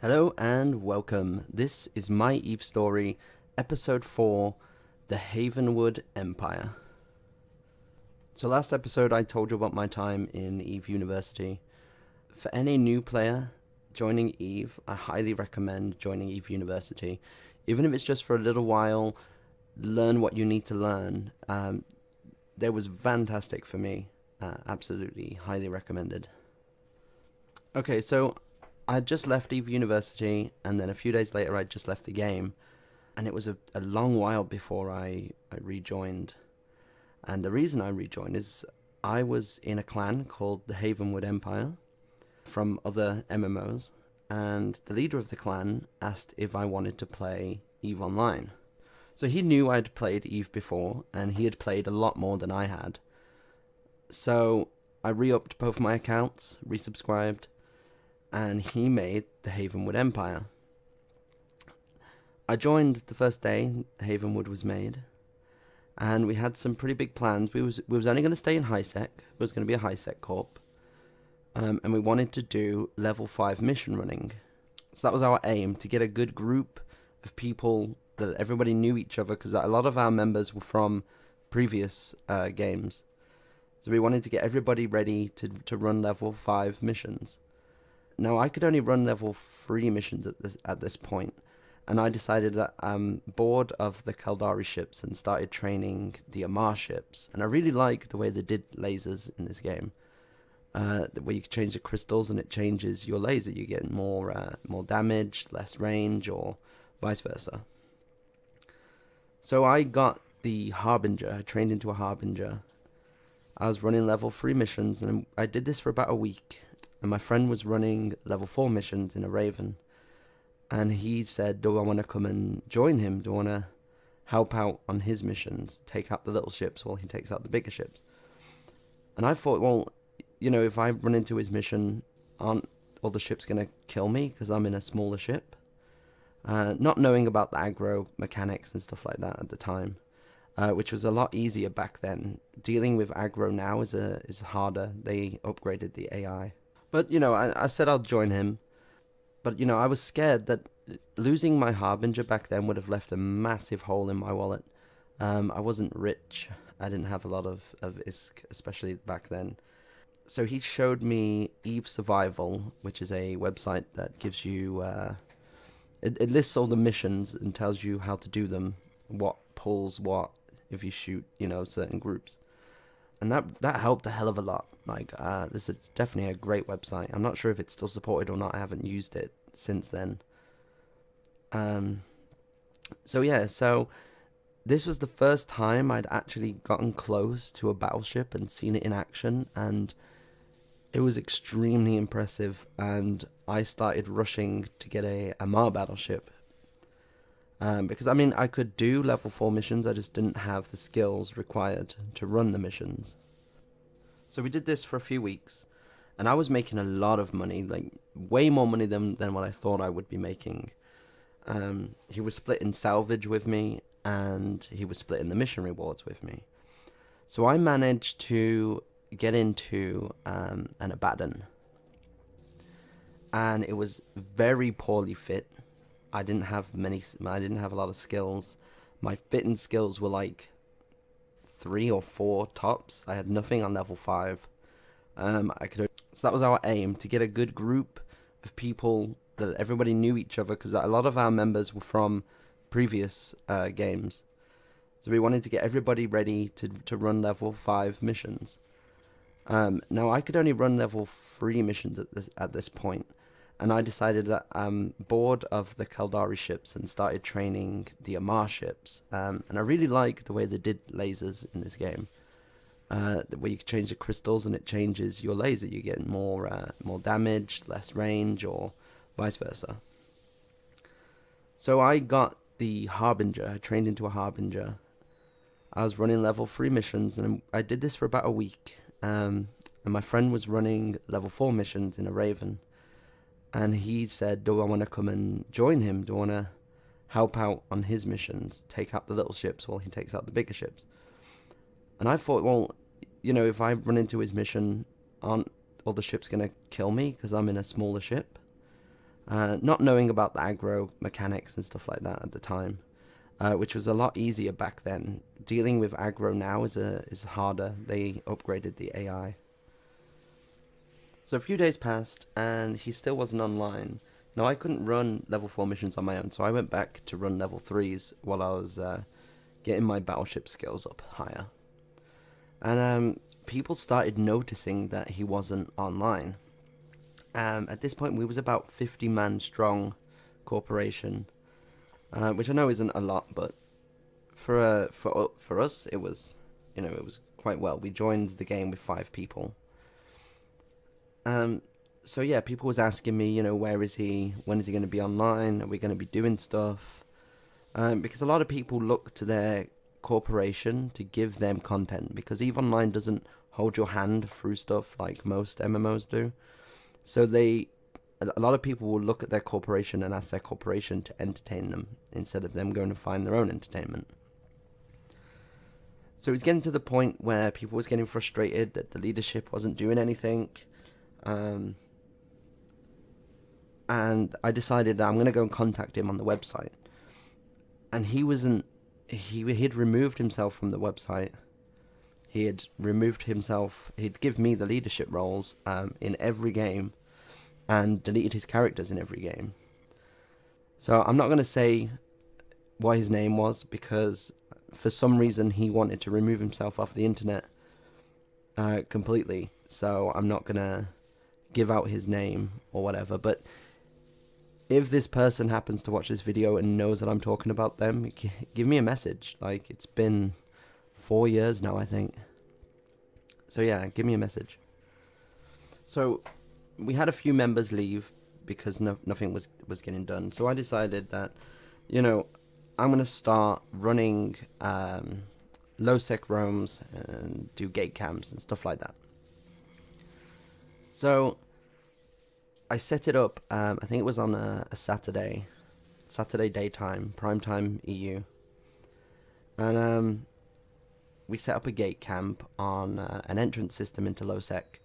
Hello and welcome. This is my Eve story, episode 4, The Havenwood Empire. So last episode I told you about my time in Eve University. For any new player joining Eve, I highly recommend joining Eve University. Even if it's just for a little while, learn what you need to learn. That was fantastic for me. Absolutely highly recommended. Okay, so I just left Eve University, and then a few days later I just left the game, and it was a long while before I rejoined. And the reason I rejoined is I was in a clan called the Havenwood Empire from other MMOs, and the leader of the clan asked if I wanted to play Eve Online. So he knew I'd played Eve before, and he had played a lot more than I had. So I re-upped both my accounts, resubscribed, and he made the Havenwood Empire. I joined the first day Havenwood was made, and we had some pretty big plans. We was only going to stay in high sec. It was going to be a high sec corp, and we wanted to do level 5 mission running. So that was our aim, to get a good group of people that everybody knew each other, because a lot of our members were from previous games. So we wanted to get everybody ready to run level 5 missions. Now, I could only run level 3 missions at this point, and I decided that I'm bored of the Kaldari ships and started training the Amar ships. And I really like the way they did lasers in this game, where you can change the crystals and it changes your laser. You get more damage, less range, or vice versa. So I got the Harbinger. I trained into a Harbinger. I was running level 3 missions, and I did this for about a week. And my friend was running level 4 missions in a Raven. And he said, do I want to come and join him? Do I want to help out on his missions, take out the little ships while he takes out the bigger ships? And I thought, well, if I run into his mission, aren't all the ships going to kill me because I'm in a smaller ship? Not knowing about the aggro mechanics and stuff like that at the time, which was a lot easier back then. Dealing with aggro now is harder. They upgraded the AI. But, I said I'll join him. But, I was scared that losing my Harbinger back then would have left a massive hole in my wallet. I wasn't rich. I didn't have a lot of ISK, especially back then. So he showed me Eve Survival, which is a website that gives you... It lists all the missions and tells you how to do them, what pulls what, if you shoot, certain groups. And that helped a hell of a lot. This is definitely a great website. I'm not sure if it's still supported or not. I haven't used it since then. So this was the first time I'd actually gotten close to a battleship and seen it in action, and it was extremely impressive. And I started rushing to get a Amar battleship. Because, I could do level 4 missions, I just didn't have the skills required to run the missions. So we did this for a few weeks, and I was making a lot of money, way more money than what I thought I would be making. He was splitting salvage with me, and he was splitting the mission rewards with me. So I managed to get into an Abaddon, and it was very poorly fit. I didn't have a lot of skills. My fitting skills were 3 or 4 tops. I had nothing on level 5. So that was our aim, to get a good group of people that everybody knew each other, because a lot of our members were from previous games. So we wanted to get everybody ready to run level 5 missions. Now, I could only run level 3 missions at this point. And I decided that I'm bored of the Kaldari ships and started training the Amar ships. And I really like the way they did lasers in this game, where you can change the crystals and it changes your laser. You get more damage, less range, or vice versa. So I got the Harbinger. I trained into a Harbinger. I was running level 3 missions, and I did this for about a week. And my friend was running level 4 missions in a Raven. And he said, do I want to come and join him? Do I want to help out on his missions, take out the little ships while he takes out the bigger ships? And I thought, well, if I run into his mission, aren't all the ships going to kill me because I'm in a smaller ship? not knowing about the aggro mechanics and stuff like that at the time, which was a lot easier back then. Dealing with aggro now is harder. They upgraded the AI. So a few days passed, and he still wasn't online. Now, I couldn't run level 4 missions on my own, so I went back to run level 3s while I was getting my battleship skills up higher. And people started noticing that he wasn't online. At this point, we was about 50-man strong corporation, which I know isn't a lot, but for us, it was quite well. We joined the game with 5 people. So yeah, people was asking me, where is he? When is he going to be online? Are we going to be doing stuff? Because a lot of people look to their corporation to give them content, because EVE Online doesn't hold your hand through stuff like most MMOs do. So a lot of people will look at their corporation and ask their corporation to entertain them instead of them going to find their own entertainment. So it was getting to the point where people was getting frustrated that the leadership wasn't doing anything. And I decided that I'm going to go and contact him on the website. And he'd removed himself from the website. He'd give me the leadership roles in every game, and deleted his characters in every game. So I'm not going to say what his name was, because for some reason he wanted to remove himself off the internet completely. So I'm not going to give out his name or whatever, but if this person happens to watch this video and knows that I'm talking about them, give me a message. Like, it's been 4 years now, I think. So yeah, give me a message. So we had a few members leave because nothing was getting done. So I decided that, I'm going to start running low sec roams and do gate camps and stuff like that. So I set it up, I think it was on a Saturday daytime, primetime EU. And we set up a gate camp on an entrance system into low sec.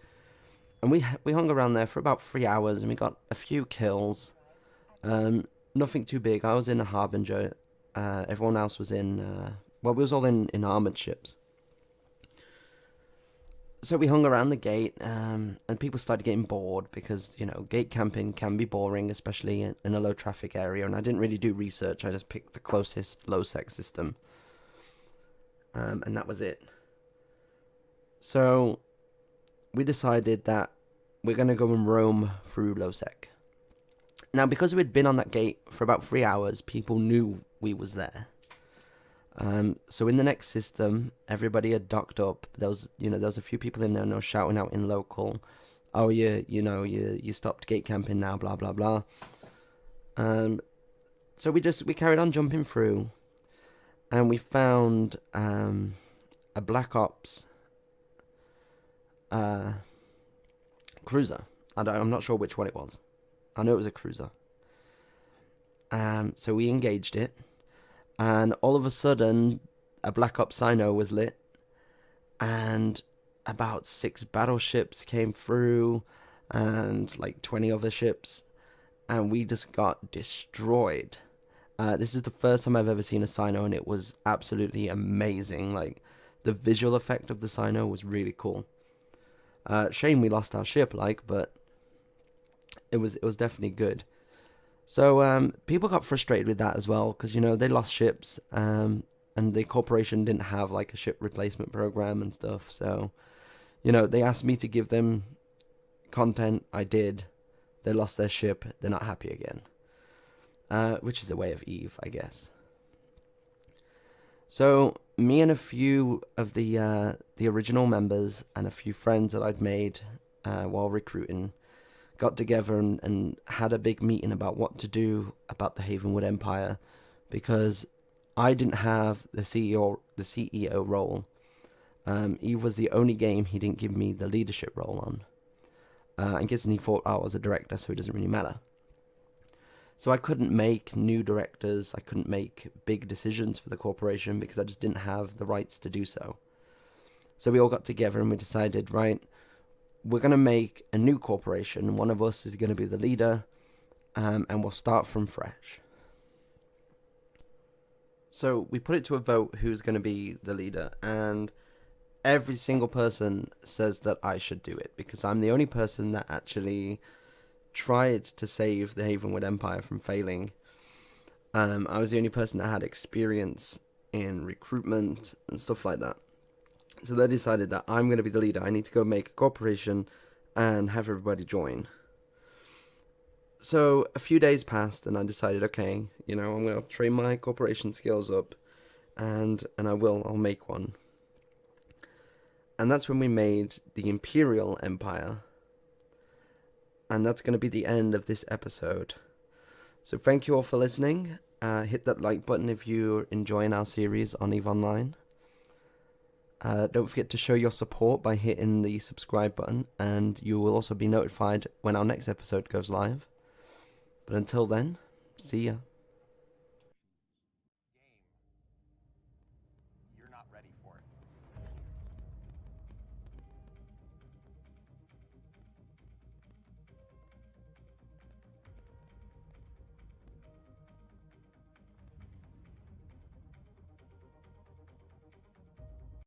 And we hung around there for about 3 hours, and we got a few kills. Nothing too big. I was in a Harbinger. Everyone else was in, we was all in armored ships. So we hung around the gate, and people started getting bored because, gate camping can be boring, especially in a low traffic area. And I didn't really do research. I just picked the closest low sec system. And that was it. So we decided that we're going to go and roam through low sec. Now, because we'd been on that gate for about 3 hours, people knew we was there. So in the next system, everybody had docked up. There was a few people in there shouting out in local, "Oh, you stopped gate camping now, blah blah blah." So we carried on jumping through, and we found a Black Ops cruiser. I'm not sure which one it was. I know it was a cruiser. So we engaged it. And all of a sudden, a Black Ops Sino was lit, and about 6 battleships came through, and like 20 other ships, and we just got destroyed. This is the first time I've ever seen a Sino, and it was absolutely amazing. Like, the visual effect of the Sino was really cool. Shame we lost our ship, but it was definitely good. So people got frustrated with that as well, because they lost ships, and the corporation didn't have like a ship replacement program and stuff. So they asked me to give them content. I did. They lost their ship. They're not happy again, which is the way of EVE, I guess. So me and a few of the original members and a few friends that I'd made while recruiting got together and had a big meeting about what to do about the Havenwood Empire, because I didn't have the CEO role. EVE was the only game he didn't give me the leadership role on. I guess he thought I was a director, so it doesn't really matter. So I couldn't make new directors. I couldn't make big decisions for the corporation because I just didn't have the rights to do so. So we all got together and we decided, right, we're going to make a new corporation. One of us is going to be the leader, and we'll start from fresh. So we put it to a vote who's going to be the leader, and every single person says that I should do it because I'm the only person that actually tried to save the Havenwood Empire from failing. I was the only person that had experience in recruitment and stuff like that. So they decided that I'm going to be the leader. I need to go make a corporation and have everybody join. So a few days passed, and I decided, okay, I'm going to train my corporation skills up, and I'll make one. And that's when we made the Imperial Empire. And that's going to be the end of this episode. So thank you all for listening. Hit that like button if you're enjoying our series on EVE Online. Don't forget to show your support by hitting the subscribe button, and you will also be notified when our next episode goes live. But until then, see ya.